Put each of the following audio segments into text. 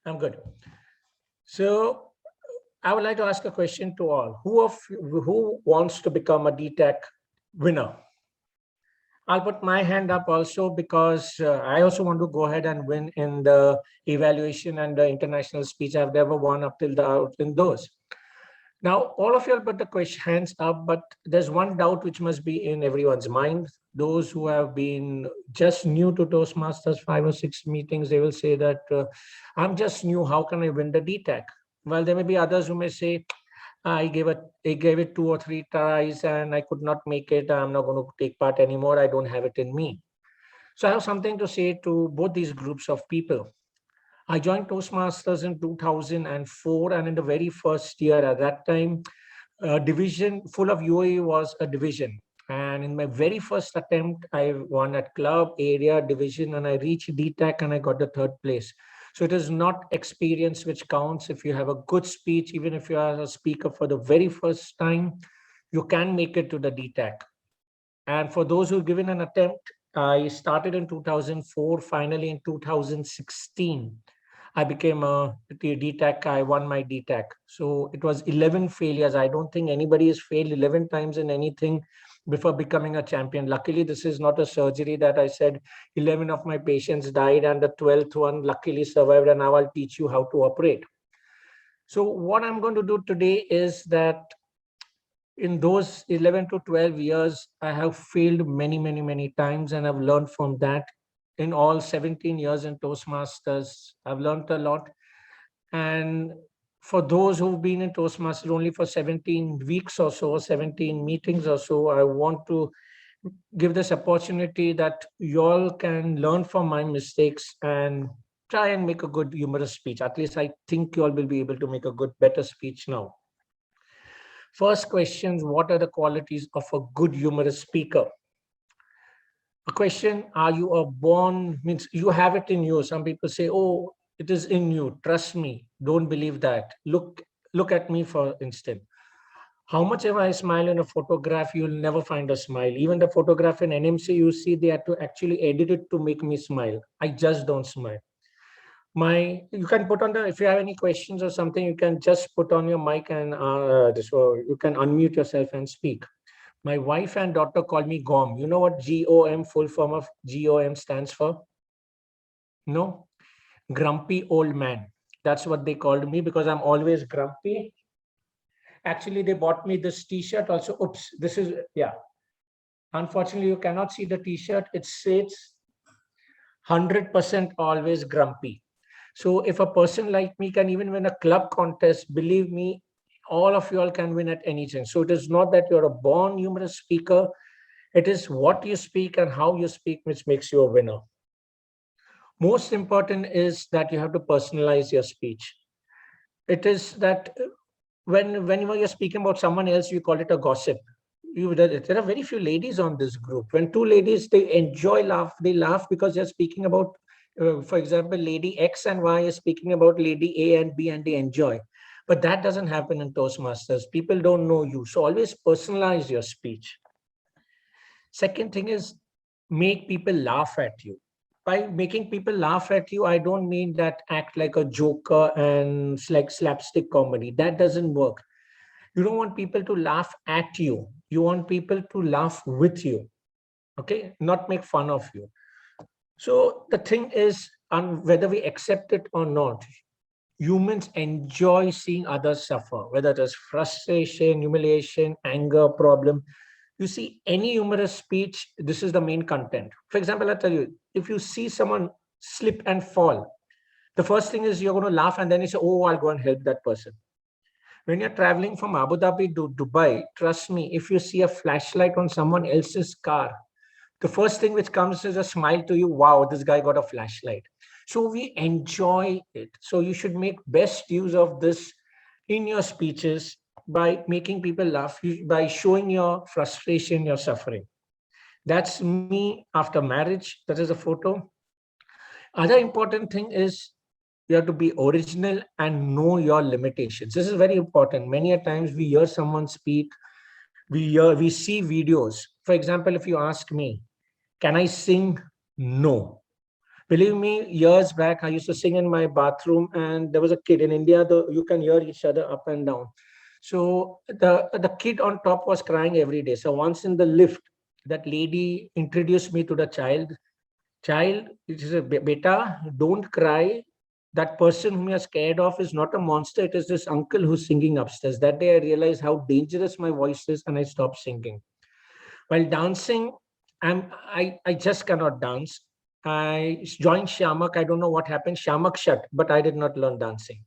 I'm good. So I would like to ask a question to all. Who wants to become a DTech winner? I'll put my hand up also because I also want to go ahead and win in the evaluation and the international speech. I've never won up till in those. Now, all of you will put the question hands up, but there's one doubt which must be in everyone's mind. Those who have been just new to Toastmasters, 5 or 6 meetings, they will say that I'm just new. How can I win the DTEC? Well, there may be others who may say, I gave it 2 or 3 tries and I could not make it. I'm not going to take part anymore. I don't have it in me. So I have something to say to both these groups of people. I joined Toastmasters in 2004, and in the very first year at that time, division full of UAE was a division. And in my very first attempt, I won at club, area, division, and I reached DTAC and I got the third place. So it is not experience which counts. If you have a good speech, even if you are a speaker for the very first time, you can make it to the DTAC. And for those who've given an attempt, I started in 2004, finally in 2016. I became a DTAC. I won my DTAC. So it was 11 failures. I don't think anybody has failed 11 times in anything before becoming a champion. Luckily, this is not a surgery that I said 11 of my patients died and the 12th one luckily survived, and now I'll teach you how to operate. So what I'm going to do today is that in those 11 to 12 years, I have failed many times, and I've learned from that. In all 17 years in Toastmasters, I've learned a lot. And for those who've been in Toastmasters only for 17 weeks or so, 17 meetings or so, I want to give this opportunity that you all can learn from my mistakes and try and make a good humorous speech. At least I think you all will be able to make a good, better speech now. First questions, what are the qualities of a good humorous speaker? A question, are you a born, means you have it in you. Some people say, oh, it is in you. Trust me. Don't believe that. Look at me, for instance. How much ever I smile in a photograph, you'll never find a smile. Even the photograph in NMC, you see they had to actually edit it to make me smile. I just don't smile. You can put on the, if you have any questions or something, you can just put on your mic and so you can unmute yourself and speak. My wife and daughter call me GOM. You know what GOM, full form of GOM stands for? No? Grumpy old man. That's what they called me because I'm always grumpy. Actually, they bought me this t-shirt also. Oops, this is, yeah. Unfortunately, you cannot see the t-shirt. It says 100% always grumpy. So if a person like me can even win a club contest, believe me, all of you all can win at anything. So it is not that you're a born humorous speaker. It is what you speak and how you speak which makes you a winner. Most important is that you have to personalize your speech. It is that whenever you're speaking about someone else, you call it a gossip. There are very few ladies on this group. When two ladies, they laugh because they're speaking about, for example, lady X and Y is speaking about lady A and B and they enjoy. But that doesn't happen in Toastmasters. People don't know you. So always personalize your speech. Second thing is make people laugh at you. By making people laugh at you, I don't mean that act like a joker and like slapstick comedy. That doesn't work. You don't want people to laugh at you. You want people to laugh with you. Okay, not make fun of you. So the thing is, whether we accept it or not, humans enjoy seeing others suffer, whether it is frustration, humiliation, anger, problem. You see, any humorous speech, this is the main content. For example, I'll tell you, if you see someone slip and fall, the first thing is you're going to laugh and then you say, oh, I'll go and help that person. When you're traveling from Abu Dhabi to Dubai, trust me, if you see a flashlight on someone else's car, the first thing which comes is a smile to you. Wow, this guy got a flashlight. So we enjoy it. So you should make best use of this in your speeches by making people laugh, by showing your frustration, your suffering. That's me after marriage. That is a photo. Other important thing is you have to be original and know your limitations. This is very important. Many a times we hear someone speak, we see videos. For example, if you ask me, can I sing? No. Believe me, years back, I used to sing in my bathroom, and there was a kid in India. You can hear each other up and down. So the kid on top was crying every day. So once in the lift, that lady introduced me to the child. Child, it is a beta, don't cry. That person whom you're scared of is not a monster. It is this uncle who's singing upstairs. That day I realized how dangerous my voice is, and I stopped singing. While dancing, I just cannot dance. I joined Shamak. I don't know what happened. Shamak shut, but I did not learn dancing.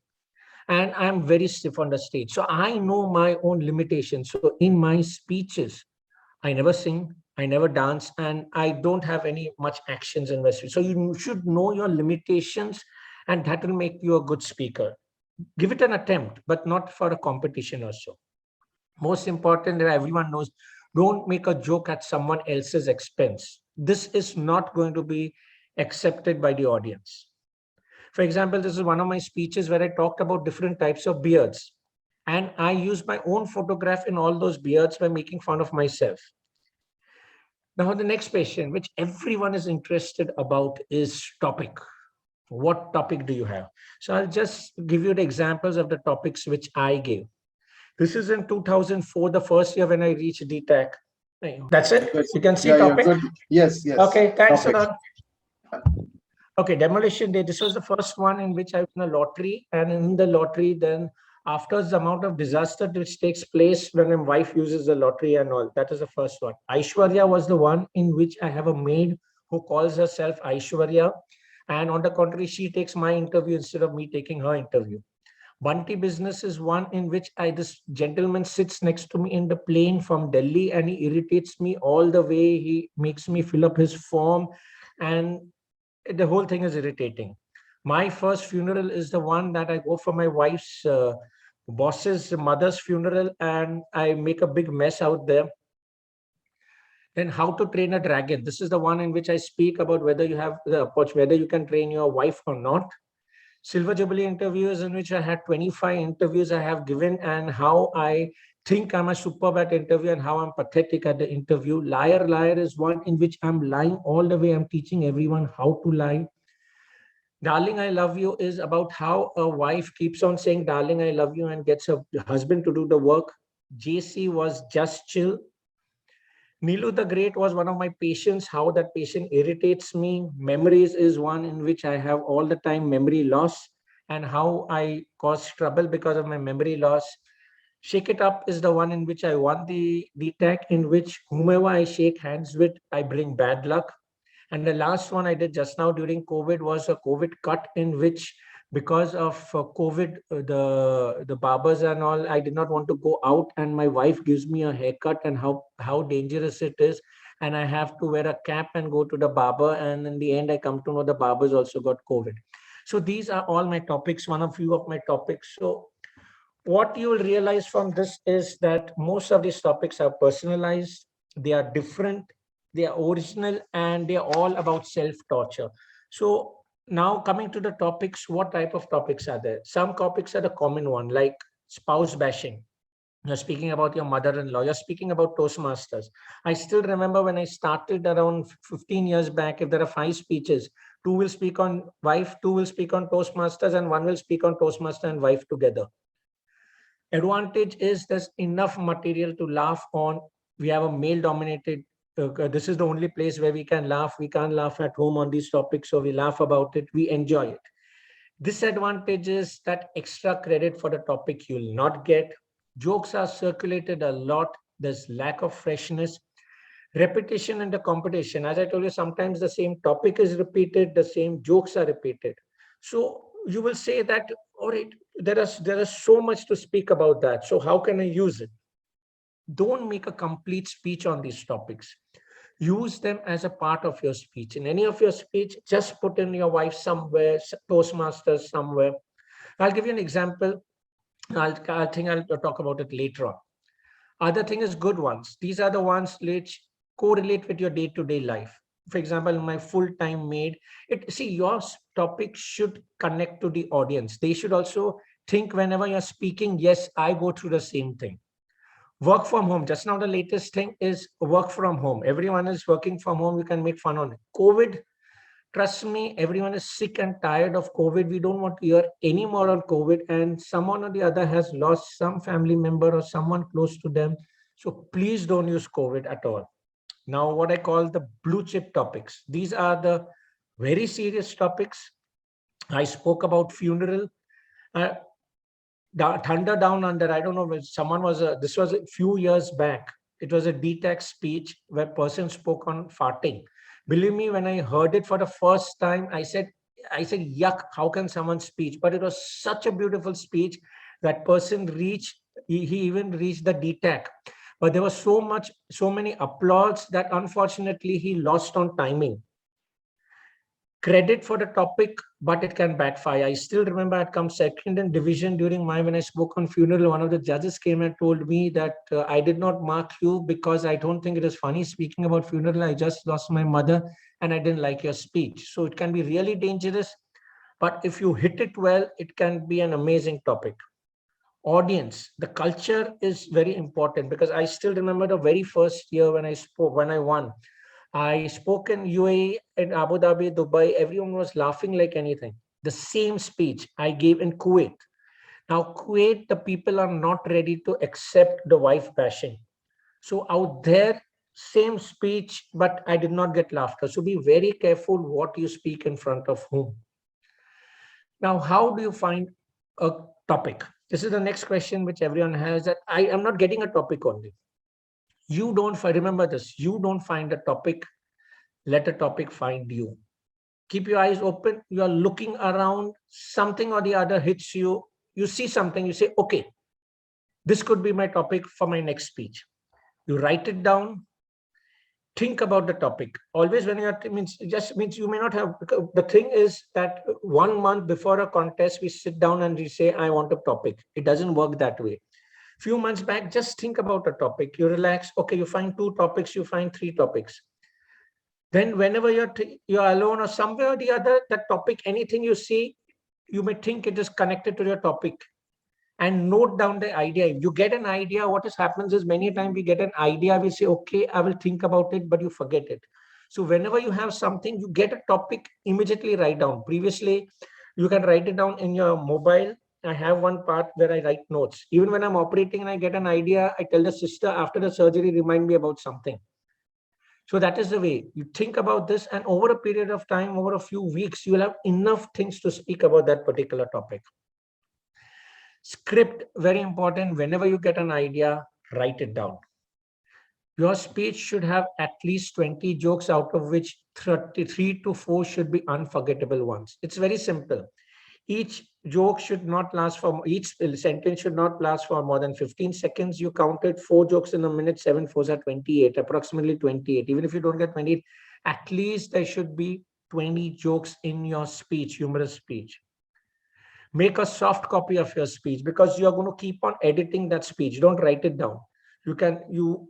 And I'm very stiff on the stage. So I know my own limitations. So in my speeches, I never sing, I never dance, and I don't have any much actions in my speech. So you should know your limitations, and that will make you a good speaker. Give it an attempt, but not for a competition or so. Most important that everyone knows, don't make a joke at someone else's expense. This is not going to be accepted by the audience. For example, this is one of my speeches where I talked about different types of beards. And I used my own photograph in all those beards by making fun of myself. Now, the next question, which everyone is interested about, is topic. What topic do you have? So I'll just give you the examples of the topics which I gave. This is in 2004, the first year when I reached DTAC. That's it. Good. You can see Yeah, yeah, topic. good. Yes, yes. Okay, thanks a Topic. lot. Okay, demolition day. This was the first one in which I won a lottery, and in the lottery, then after the amount of disaster which takes place when my wife uses the lottery and all, that is the first one. Aishwarya was the one in which I have a maid who calls herself Aishwarya, and on the contrary, she takes my interview instead of me taking her interview. Bunty business is one in which this gentleman sits next to me in the plane from Delhi, and he irritates me all the way. He makes me fill up his form, and the whole thing is irritating. My first funeral is the one that I go for my wife's boss's mother's funeral, and I make a big mess out there. Then how to train a dragon. This is the one in which I speak about whether you have the approach, whether you can train your wife or not. Silver Jubilee interviews, in which I had 25 interviews I have given, and how I think I'm a superb at interview and how I'm pathetic at the interview. Liar, liar is one in which I'm lying all the way. I'm teaching everyone how to lie. Darling, I love you is about how a wife keeps on saying, Darling, I love you, and gets her husband to do the work. JC was just chill. Nilu the Great was one of my patients, how that patient irritates me. Memories is one in which I have all the time memory loss, and how I cause trouble because of my memory loss. Shake It Up is the one in which I won the DTAC, in which whomever I shake hands with, I bring bad luck. And the last one I did just now during COVID was a COVID cut, in which, because of COVID, the barbers and all, I did not want to go out, and my wife gives me a haircut, and how dangerous it is, and I have to wear a cap and go to the barber, and in the end I come to know the barbers also got COVID. So these are all my topics, one of few of my topics. So what you will realize from this is that most of these topics are personalized, they are different, they are original, and they are all about self torture. So now coming to the topics, what type of topics are there? Some topics are the common one, like spouse bashing. You're speaking about your mother-in-law, you're speaking about Toastmasters. I still remember when I started around 15 years back, if there are 5 speeches, 2 will speak on wife, 2 will speak on Toastmasters, and 1 will speak on Toastmaster and wife together. Advantage is there's enough material to laugh on. We have a male dominated, this is the only place where we can laugh. We can't laugh at home on these topics, so we laugh about it, we enjoy it. Disadvantage is that extra credit for the topic you'll not get. Jokes are circulated a lot, there's lack of freshness. Repetition in the competition, as I told you, sometimes the same topic is repeated, the same jokes are repeated. So you will say that, all right, there is so much to speak about that, so how can I use it? Don't make a complete speech on these topics. Use them as a part of your speech. In any of your speech, just put in your wife somewhere, Toastmasters somewhere. I'll give you an example. I think I'll talk about it later on. Other thing is good ones. These are the ones which correlate with your day-to-day life. For example, my full-time maid, your topic should connect to the audience. They should also think whenever you're speaking, yes, I go through the same thing. Work from home. Just now, the latest thing is work from home. Everyone is working from home. You can make fun on it. COVID Trust me, everyone is sick and tired of COVID. We don't want to hear any more on COVID. And someone or the other has lost some family member or someone close to them. So please don't use COVID at all. Now, what I call the blue chip topics. These are the very serious topics. I spoke about funeral. Uh, Thunder Down Under. I don't know if someone was. This was a few years back. It was a DTEC speech where person spoke on farting. Believe me, when I heard it for the first time, I said, yuck! How can someone speak? But it was such a beautiful speech. That person reached. He even reached the DTEC. But there was so many applause that unfortunately he lost on timing. Credit for the topic, but it can backfire. I still remember I'd come second in division during when I spoke on funeral. One of the judges came and told me that I did not mark you because I don't think it is funny speaking about funeral. I just lost my mother and I didn't like your speech. So it can be really dangerous. But if you hit it well, it can be an amazing topic. Audience, the culture is very important because I still remember the very first year when I spoke, when I won. I spoke in UAE, in Abu Dhabi, Dubai. Everyone was laughing like anything. The same speech I gave in Kuwait. Now, Kuwait, the people are not ready to accept the wife bashing. So out there, same speech, but I did not get laughter. So be very careful what you speak in front of whom. Now, how do you find a topic? This is the next question which everyone has, that I am not getting a topic only. You don't remember this. You don't find a topic, let a topic find you. Keep your eyes open. You are looking around, something or the other hits you. You see something, you say, okay, this could be my topic for my next speech. You write it down, think about the topic. Always when you are, means you may not have, the thing is that 1 month before a contest, we sit down and we say, I want a topic. It doesn't work that way. Few months back, just think about a topic. You relax. Okay, you find 2 topics, you find 3 topics. Then whenever you're alone or somewhere or the other, that topic, anything you see, you may think it is connected to your topic, and note down the idea. If you get an idea, what happens is many times we get an idea, we say, okay, I will think about it, but you forget it. So whenever you have something, you get a topic, immediately write down. Previously, you can write it down in your mobile. I have one part where I write notes. Even when I'm operating and I get an idea, I tell the sister after the surgery, remind me about something. So that is the way you think about this. And over a period of time, over a few weeks, you will have enough things to speak about that particular topic. Script, very important. Whenever you get an idea, write it down. Your speech should have at least 20 jokes, out of which 33 to 4 should be unforgettable ones. It's very simple. Each joke should not last for, each sentence should not last for more than 15 seconds. You counted 4 jokes in a minute, 7 fours are 28, approximately 28. Even if you don't get 28, at least there should be 20 jokes in your speech, humorous speech. Make a soft copy of your speech because you are going to keep on editing that speech. Don't write it down. You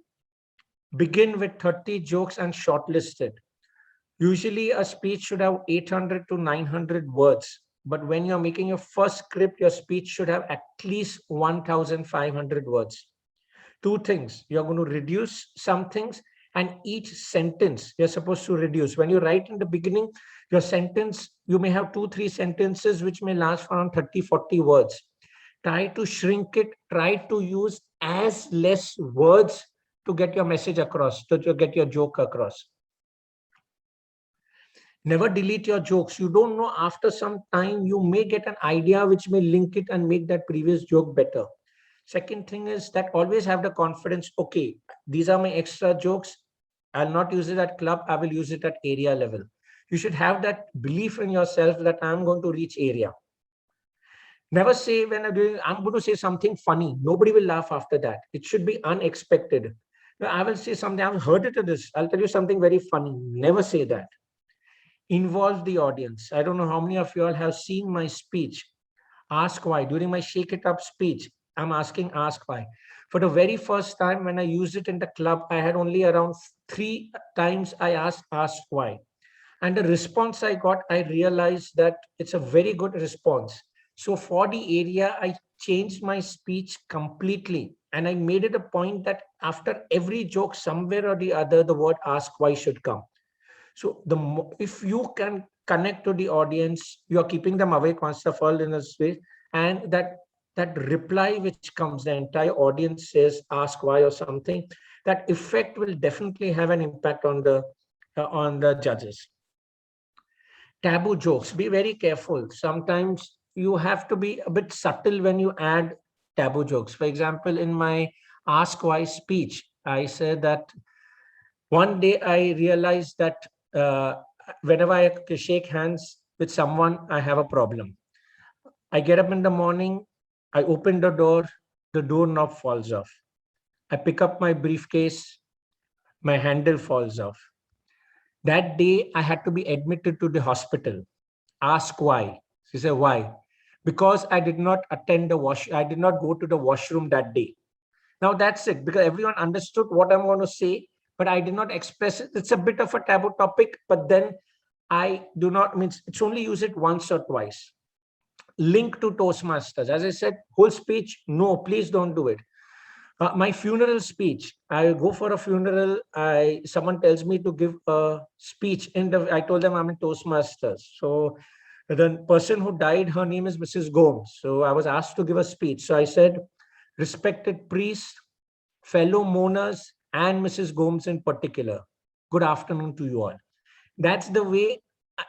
begin with 30 jokes and shortlist it. Usually a speech should have 800 to 900 words. But when you're making your first script, your speech should have at least 1,500 words. 2 things. You're going to reduce some things, and each sentence you're supposed to reduce. When you write in the beginning, your sentence, you may have 2-3 sentences which may last for around 30-40 words. Try to shrink it. Try to use as less words to get your message across, to get your joke across. Never delete your jokes. You don't know, after some time, you may get an idea which may link it and make that previous joke better. Second thing is that always have the confidence, okay, these are my extra jokes. I'll not use it at club. I will use it at area level. You should have that belief in yourself that I'm going to reach area. Never say when I'm going to say something funny. Nobody will laugh after that. It should be unexpected. I will say something, I've heard it to this. I'll tell you something very funny. Never say that. Involve the audience. I don't know how many of you all have seen my speech. Ask why. During my Shake It Up speech, I'm asking ask why. For the very first time when I used it in the club, I had only around 3 times I asked ask why. And the response I got, I realized that it's a very good response. So for the area, I changed my speech completely. And I made it a point that after every joke, somewhere or the other, the word ask why should come. So if you can connect to the audience, you are keeping them awake once the fall in a space, and that reply which comes, the entire audience says, ask why or something, that effect will definitely have an impact on the judges. Taboo jokes, be very careful. Sometimes you have to be a bit subtle when you add taboo jokes. For example, in my Ask Why speech, I said that one day I realized that uh, whenever I shake hands with someone, I have a problem. I get up in the morning, I open the doorknob falls off. I pick up my briefcase, my handle falls off. That day, I had to be admitted to the hospital. Ask why. She said, why? Because I did not I did not go to the washroom that day. Now that's it, because everyone understood what I'm going to say, but I did not express it. It's a bit of a taboo topic, but then I do not means it's only use it once or twice. Link to Toastmasters. As I said, whole speech, no, please don't do it. My funeral speech. I go for a funeral. Someone tells me to give a speech in the. I told them I'm in Toastmasters. So the person who died, her name is Mrs. Gomes. So I was asked to give a speech. So I said, respected priests, fellow mourners, and Mrs. Gomes in particular. Good afternoon to you all. That's the way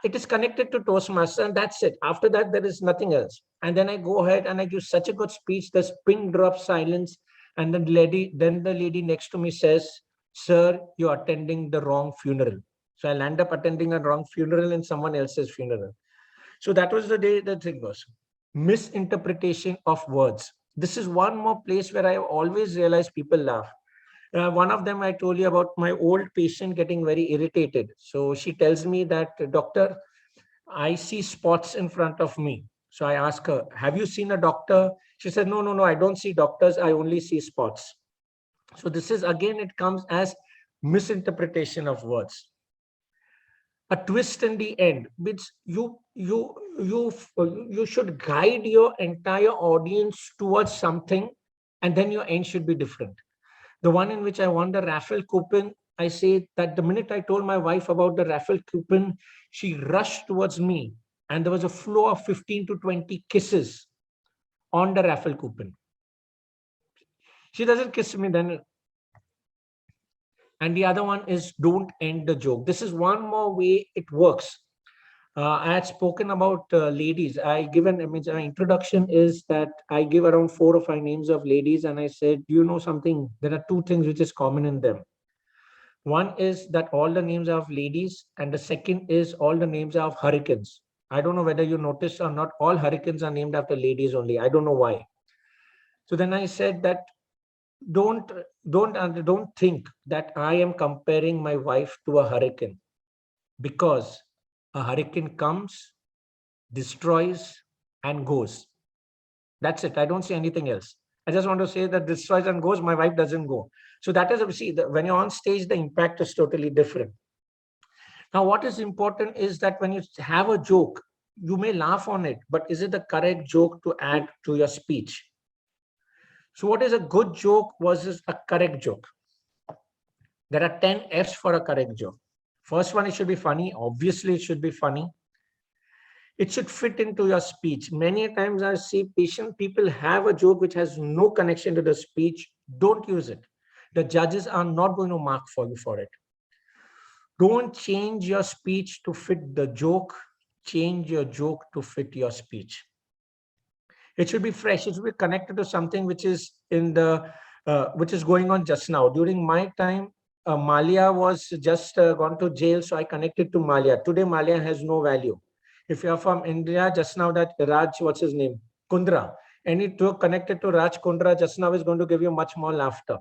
it is connected to Toastmaster, and that's it. After that, there is nothing else. And then I go ahead and I give such a good speech, there's pin drop silence, and then the lady next to me says, "Sir, you're attending the wrong funeral." So I'll end up attending a wrong funeral in someone else's funeral. So that was the day the thing was. Misinterpretation of words. This is one more place where I always realize people laugh. One of them I told you about, my old patient getting very irritated. So she tells me that, doctor, I see spots in front of me. So I ask her, have you seen a doctor? She said, no, no, no, I don't see doctors. I only see spots. So this is again, it comes as misinterpretation of words. A twist in the end, which you should guide your entire audience towards something, and then your end should be different. The one in which I won the raffle coupon, I say that the minute I told my wife about the raffle coupon, she rushed towards me, and there was a flow of 15 to 20 kisses on the raffle coupon. She doesn't kiss me then. And the other one is don't end the joke. This is one more way it works. I had spoken about ladies. I given image. My introduction is that I give around 4 or 5 names of ladies, and I said, "Do you know something? There are two things which is common in them. One is that all the names are of ladies, and the second is all the names are of hurricanes. I don't know whether you noticed or not. All hurricanes are named after ladies only. I don't know why." So then I said that don't don't think that I am comparing my wife to a hurricane, because a hurricane comes, destroys, and goes. That's it. I don't see anything else. I just want to say that destroys and goes. My wife doesn't go. So that is, see, when you're on stage, the impact is totally different. Now, what is important is that when you have a joke, you may laugh on it, but is it the correct joke to add to your speech? So, what is a good joke versus a correct joke? There are 10 F's for a correct joke. First one, it should be funny. Obviously, it should be funny. It should fit into your speech. Many times I see patient people have a joke which has no connection to the speech. Don't use it. The judges are not going to mark for you for it. Don't change your speech to fit the joke. Change your joke to fit your speech. It should be fresh. It should be connected to something which is which is going on just now. During my time, Malia was just gone to jail, so I connected to Malia. Today, Malia has no value. If you are from India, just now that Raj, what's his name? Kundra. Any joke connected to Raj Kundra just now is going to give you much more laughter.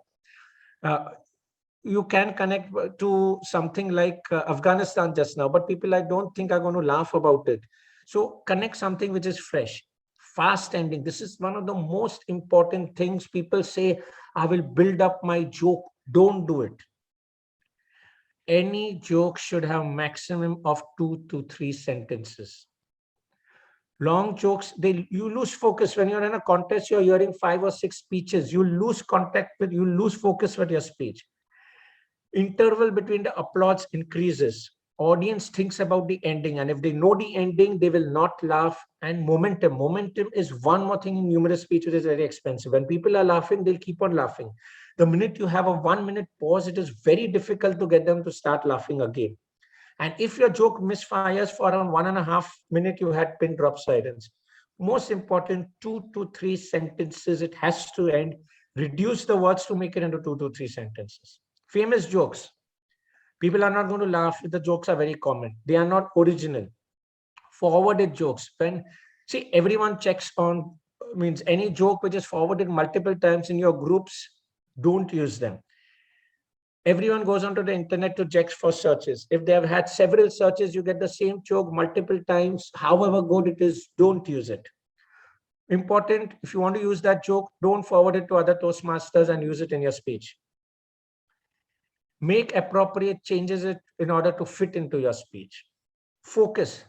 You can connect to something like Afghanistan just now, but people I don't think are going to laugh about it. So connect something which is fresh, fast ending. This is one of the most important things. People say, I will build up my joke. Don't do it. Any joke should have maximum of 2 to 3 sentences. Long jokes, you lose focus. When you're in a contest, you're hearing 5 or 6 speeches. You lose you lose focus with your speech. Interval between the applause increases. audience thinks about the ending, and if they know the ending, they will not laugh. And momentum is one more thing in humorous speech which is very expensive. When people are laughing, they'll keep on laughing. The minute you have a 1 minute pause, it is very difficult to get them to start laughing again. And if your joke misfires for around 1.5 minutes, you had pin drop silence. Most important, 2 to 3 sentences, it has to end. Reduce the words to make it into 2 to 3 sentences. Famous jokes. People are not going to laugh if the jokes are very common. They are not original. Forwarded jokes. When see everyone checks on means any joke which is forwarded multiple times in your groups, don't use them. Everyone goes onto the internet to check for searches. If they have had several searches, you get the same joke multiple times. However good it is, don't use it. Important, if you want to use that joke, don't forward it to other Toastmasters and use it in your speech. Make appropriate changes in order to fit into your speech. Focus.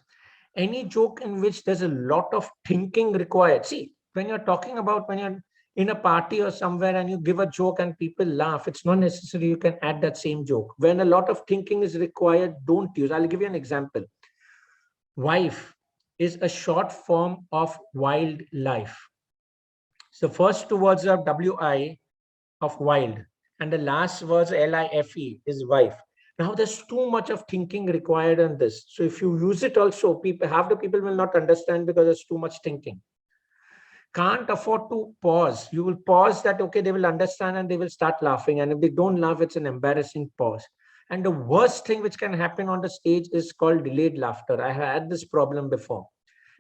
Any joke in which there's a lot of thinking required. See, when you're talking about when you're in a party or somewhere and you give a joke and people laugh, it's not necessary you can add that same joke. When a lot of thinking is required, don't use. I'll give you an example. Wife is a short form of wildlife. So first two words are WI of wild, and the last words LIFE is wife. Now there's too much of thinking required on this. So if you use it also, people half the people will not understand because there's too much thinking. Can't afford to pause. You will pause that, okay, they will understand and they will start laughing. And if they don't laugh, it's an embarrassing pause. And the worst thing which can happen on the stage is called delayed laughter. I had this problem before.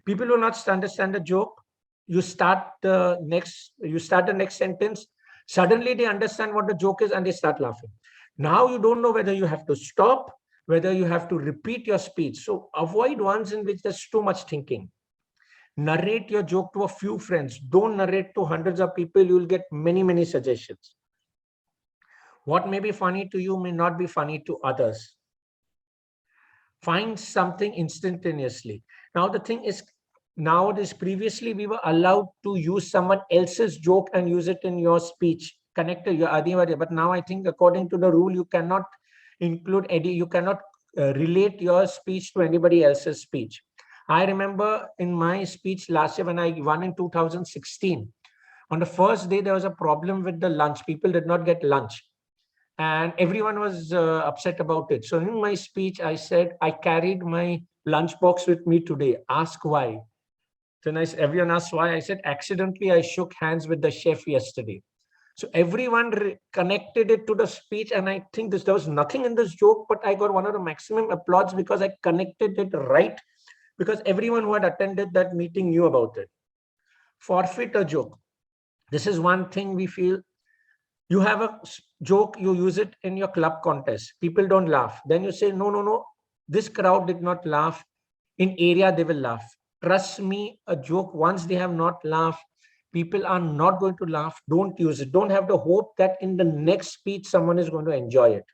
People will not understand the joke. You start the next sentence. Suddenly they understand what the joke is and they start laughing. Now you don't know whether you have to stop, whether you have to repeat your speech. So avoid ones in which there's too much thinking. Narrate your joke to a few friends. Don't narrate to hundreds of people. You'll get many, many suggestions. What may be funny to you may not be funny to others. Find something instantaneously. Now the thing is, nowadays, previously we were allowed to use someone else's joke and use it in your speech. Connected your adivadi. But now I think according to the rule, you cannot include you cannot relate your speech to anybody else's speech. I remember in my speech last year when I won in 2016, on the first day, there was a problem with the lunch. People did not get lunch. And everyone was upset about it. So in my speech, I said, I carried my lunchbox with me today. Ask why. Then everyone asked why. I said, accidentally, I shook hands with the chef yesterday. So everyone connected it to the speech. And I think there was nothing in this joke, but I got one of the maximum applause because I connected it right, because everyone who had attended that meeting knew about it. Forfeit a joke. This is one thing we feel. You have a joke, you use it in your club contest. People don't laugh. Then you say, no, this crowd did not laugh. In area, they will laugh. Trust me, a joke, once they have not laughed, people are not going to laugh. Don't use it. Don't have the hope that in the next speech, someone is going to enjoy it.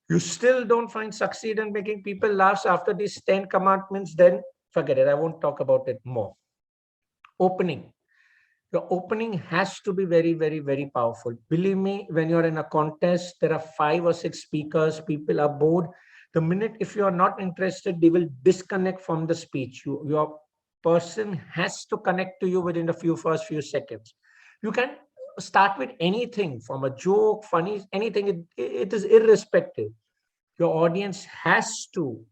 You still don't succeed in making people laugh after these 10 commandments, then forget it. I won't talk about it more. Opening. Your opening has to be very, very, very powerful. Believe me, when you're in a contest, there are 5 or 6 speakers, people are bored. The minute, if you are not interested, they will disconnect from the speech. Your person has to connect to you within the first few seconds. You can start with anything, from a joke, funny, anything. It is irrespective. Your audience has to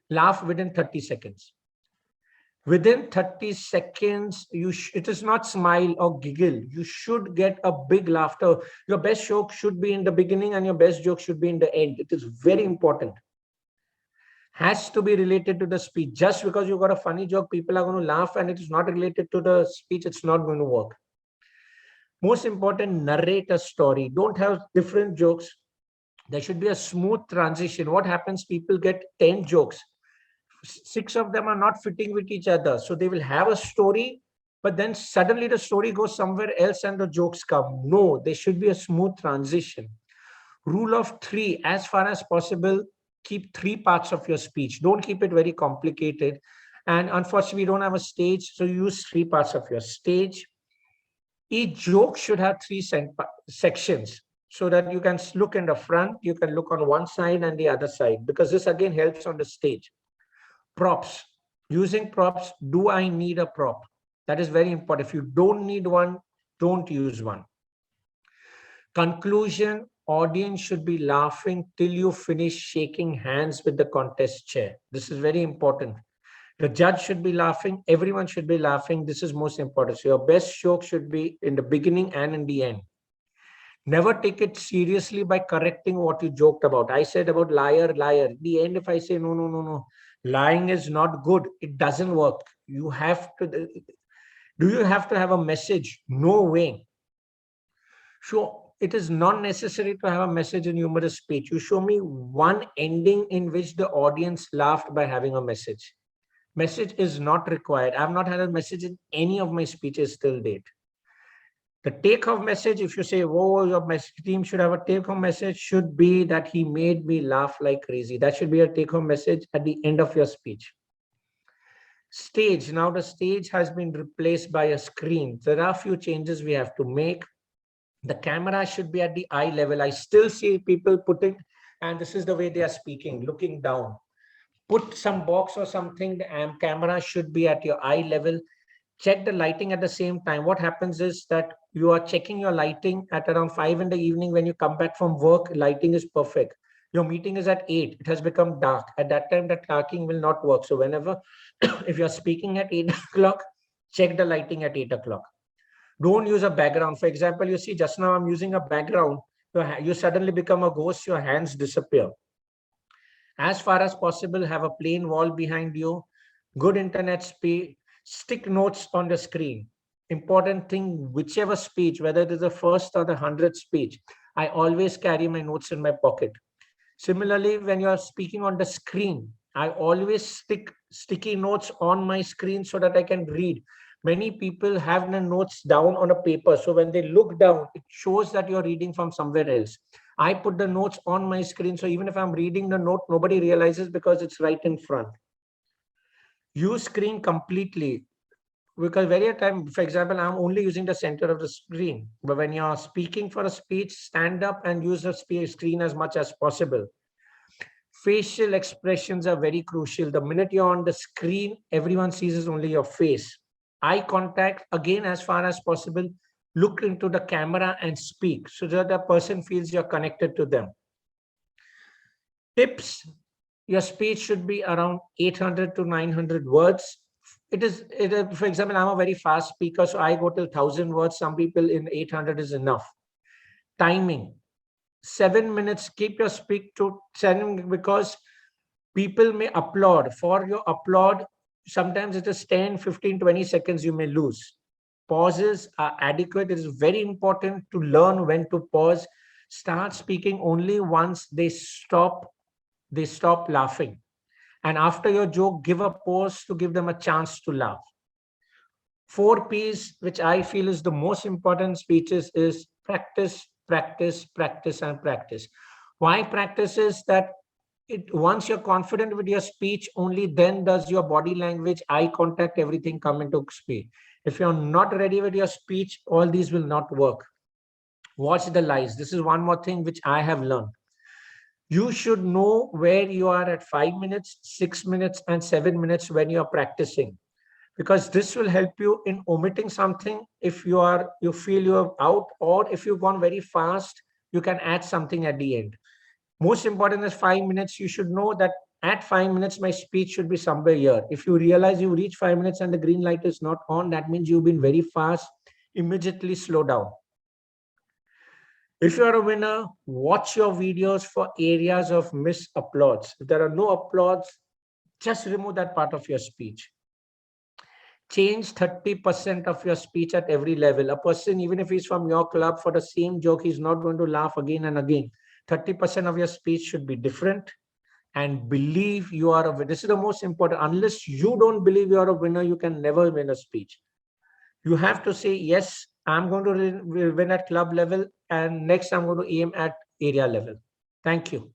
laugh within 30 seconds. Within 30 seconds, it is not smile or giggle. You should get a big laughter. Your best joke should be in the beginning and your best joke should be in the end. It is very important. Has to be related to the speech. Just because you got a funny joke, people are going to laugh, and it is not related to the speech, it's not going to work. Most important, narrate a story. Don't have different jokes. There should be a smooth transition. What happens? People get 10 jokes. 6 of them are not fitting with each other. So they will have a story, but then suddenly the story goes somewhere else and the jokes come. No, there should be a smooth transition. Rule of 3, as far as possible, keep 3 parts of your speech. Don't keep it very complicated. And unfortunately, we don't have a stage, so use 3 parts of your stage. Each joke should have 3 sections. so that you can look in the front, you can look on one side and the other side, because this again helps on the stage. Props. Using props. Do I need a prop? That is very important. If you don't need one, don't use one. Conclusion. Audience should be laughing till you finish shaking hands with the contest chair. This is very important. The judge should be laughing. Everyone should be laughing. This is most important. So your best joke should be in the beginning and in the end. Never take it seriously by correcting what you joked about. I said about liar, liar. In the end, if I say, no, no, no, no, lying is not good, it doesn't work. You have to, do you have to have a message? No way. So it is not necessary to have a message in humorous speech. You show me one ending in which the audience laughed by having a message. Message is not required. I have not had a message in any of my speeches till date. The take-home message, if you say, "Oh, your team should have a take-home message," should be that he made me laugh like crazy. That should be a take-home message at the end of your speech. Stage. Now the stage has been replaced by a screen. There are a few changes we have to make. The camera should be at the eye level. I still see people putting, and this is the way they are speaking, looking down. Put some box or something, the camera should be at your eye level. Check the lighting at the same time. What happens is that you are checking your lighting at around 5 in the evening. When you come back from work, lighting is perfect. Your meeting is at 8. It has become dark. At that time, the darking will not work. So whenever, if you're speaking at 8 o'clock, check the lighting at 8 o'clock. Don't use a background. For example, you see just now I'm using a background. You suddenly become a ghost. Your hands disappear. As far as possible, have a plain wall behind you. Good internet speed. Stick notes on the screen. Important thing, whichever speech, whether it is the first or the 100th speech, I always carry my notes in my pocket. Similarly, when you are speaking on the screen, I always stick sticky notes on my screen so that I can read. Many people have the notes down on a paper. So when they look down, it shows that you're reading from somewhere else. I put the notes on my screen. So even if I'm reading the note, nobody realizes because it's right in front. Use screen completely, because very time, for example, I'm only using the center of the screen. But when you're speaking for a speech, stand up and use the screen as much as possible. Facial expressions are very crucial. The minute you're on the screen, everyone sees is only your face. Eye contact, again, as far as possible, look into the camera and speak so that the person feels you're connected to them. Tips. Your speech should be around 800 to 900 words. For example, I'm a very fast speaker, so I go till 1,000 words. Some people in 800 is enough. Timing. 7 minutes. Keep your speak to 7, because people may applaud. For your applaud, sometimes it is 10, 15, 20 seconds you may lose. Pauses are adequate. It is very important to learn when to pause. Start speaking only once they stop laughing. And after your joke, give a pause to give them a chance to laugh. 4 P's, which I feel is the most important speeches, is practice, practice, practice, and practice. Why practice is that once you're confident with your speech, only then does your body language, eye contact, everything come into speed. If you're not ready with your speech, all these will not work. Watch the lies. This is one more thing which I have learned. You should know where you are at 5 minutes, 6 minutes, and 7 minutes when you are practicing, because this will help you in omitting something if you feel you're out, or if you've gone very fast, you can add something at the end. Most important is 5 minutes. You should know that at 5 minutes, my speech should be somewhere here. If you realize you reach 5 minutes and the green light is not on, that means you've been very fast. Immediately slow down. If you are a winner, watch your videos for areas of applause. If there are no applause, just remove that part of your speech. Change 30% of your speech at every level. A person, even if he's from your club, for the same joke, he's not going to laugh again and again. 30% of your speech should be different. And believe you are a winner. This is the most important. Unless you don't believe you are a winner, you can never win a speech. You have to say, yes, I'm going to win at club level, and next I'm going to aim at area level. Thank you.